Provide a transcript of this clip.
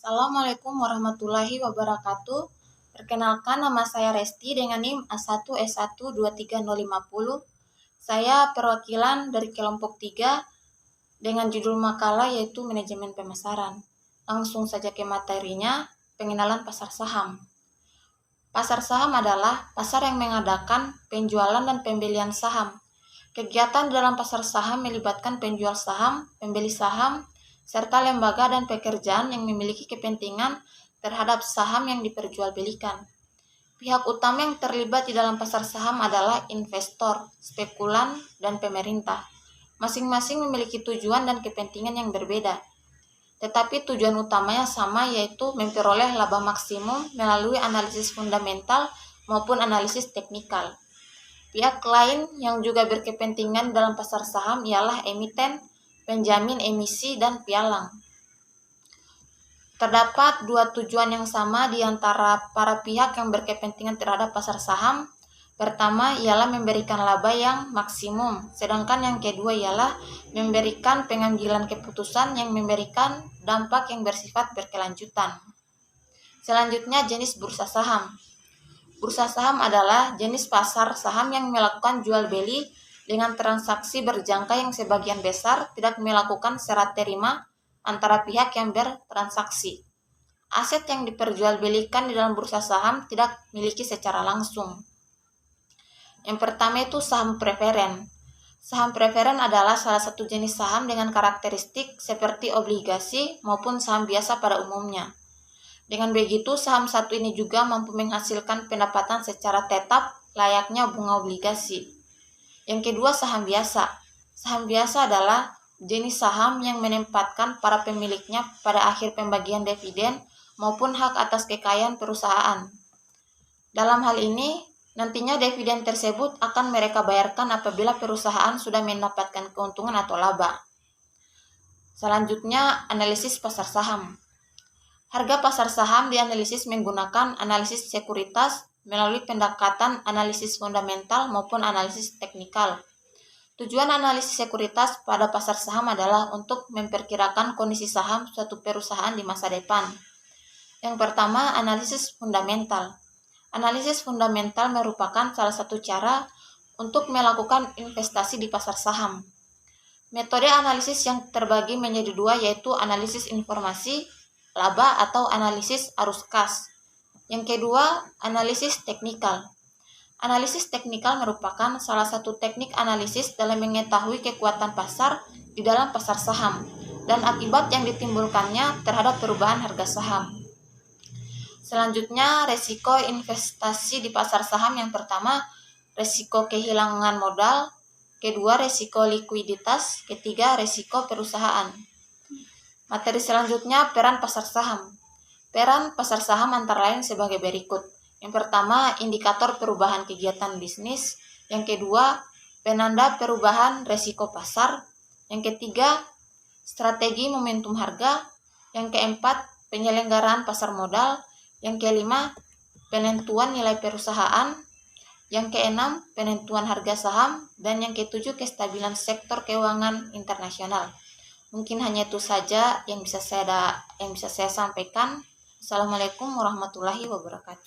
Assalamualaikum warahmatullahi wabarakatuh. Perkenalkan, nama saya Resti dengan NIM A1S1 23050. Saya perwakilan dari kelompok 3 dengan judul makalah yaitu manajemen pemasaran. Langsung saja ke materinya, pengenalan pasar saham. Pasar saham adalah pasar yang mengadakan penjualan dan pembelian saham. Kegiatan dalam pasar saham melibatkan penjual saham, pembeli saham, serta lembaga dan pekerjaan yang memiliki kepentingan terhadap saham yang diperjualbelikan. Pihak utama yang terlibat di dalam pasar saham adalah investor, spekulan, dan pemerintah. Masing-masing memiliki tujuan dan kepentingan yang berbeda. Tetapi tujuan utamanya sama, yaitu memperoleh laba maksimum melalui analisis fundamental maupun analisis teknikal. Pihak lain yang juga berkepentingan dalam pasar saham ialah emiten, penjamin emisi, dan pialang. Terdapat dua tujuan yang sama di antara para pihak yang berkepentingan terhadap pasar saham. Pertama ialah memberikan laba yang maksimum, sedangkan yang kedua ialah memberikan pengambilan keputusan yang memberikan dampak yang bersifat berkelanjutan. Selanjutnya, jenis bursa saham. Bursa saham adalah jenis pasar saham yang melakukan jual beli dengan transaksi berjangka yang sebagian besar tidak melakukan serah terima antara pihak yang bertransaksi. Aset yang diperjualbelikan di dalam bursa saham tidak miliki secara langsung. Yang pertama itu saham preferen. Saham preferen adalah salah satu jenis saham dengan karakteristik seperti obligasi maupun saham biasa pada umumnya. Dengan begitu, saham satu ini juga mampu menghasilkan pendapatan secara tetap layaknya bunga obligasi. Yang kedua, saham biasa. Saham biasa adalah jenis saham yang menempatkan para pemiliknya pada akhir pembagian dividen maupun hak atas kekayaan perusahaan. Dalam hal ini, nantinya dividen tersebut akan mereka bayarkan apabila perusahaan sudah mendapatkan keuntungan atau laba. Selanjutnya, analisis pasar saham. Harga pasar saham dianalisis menggunakan analisis sekuritas melalui pendekatan analisis fundamental maupun analisis teknikal. Tujuan analisis sekuritas pada pasar saham adalah untuk memperkirakan kondisi saham suatu perusahaan di masa depan. Yang pertama, analisis fundamental. Analisis fundamental merupakan salah satu cara untuk melakukan investasi di pasar saham. Metode analisis yang terbagi menjadi dua, yaitu analisis informasi laba atau analisis arus kas. Yang kedua, analisis teknikal. Analisis teknikal merupakan salah satu teknik analisis dalam mengetahui kekuatan pasar di dalam pasar saham dan akibat yang ditimbulkannya terhadap perubahan harga saham. Selanjutnya, resiko investasi di pasar saham. Yang pertama, resiko kehilangan modal. Kedua, resiko likuiditas. Ketiga, resiko perusahaan. Materi selanjutnya, peran pasar saham. Peran pasar saham antara lain sebagai berikut. Yang pertama, indikator perubahan kegiatan bisnis. Yang kedua, penanda perubahan resiko pasar. Yang ketiga, strategi momentum harga. Yang keempat, penyelenggaraan pasar modal. Yang kelima, penentuan nilai perusahaan. Yang keenam, penentuan harga saham. Dan yang ketujuh, kestabilan sektor keuangan internasional. Mungkin hanya itu saja yang bisa saya sampaikan. Assalamualaikum warahmatullahi wabarakatuh.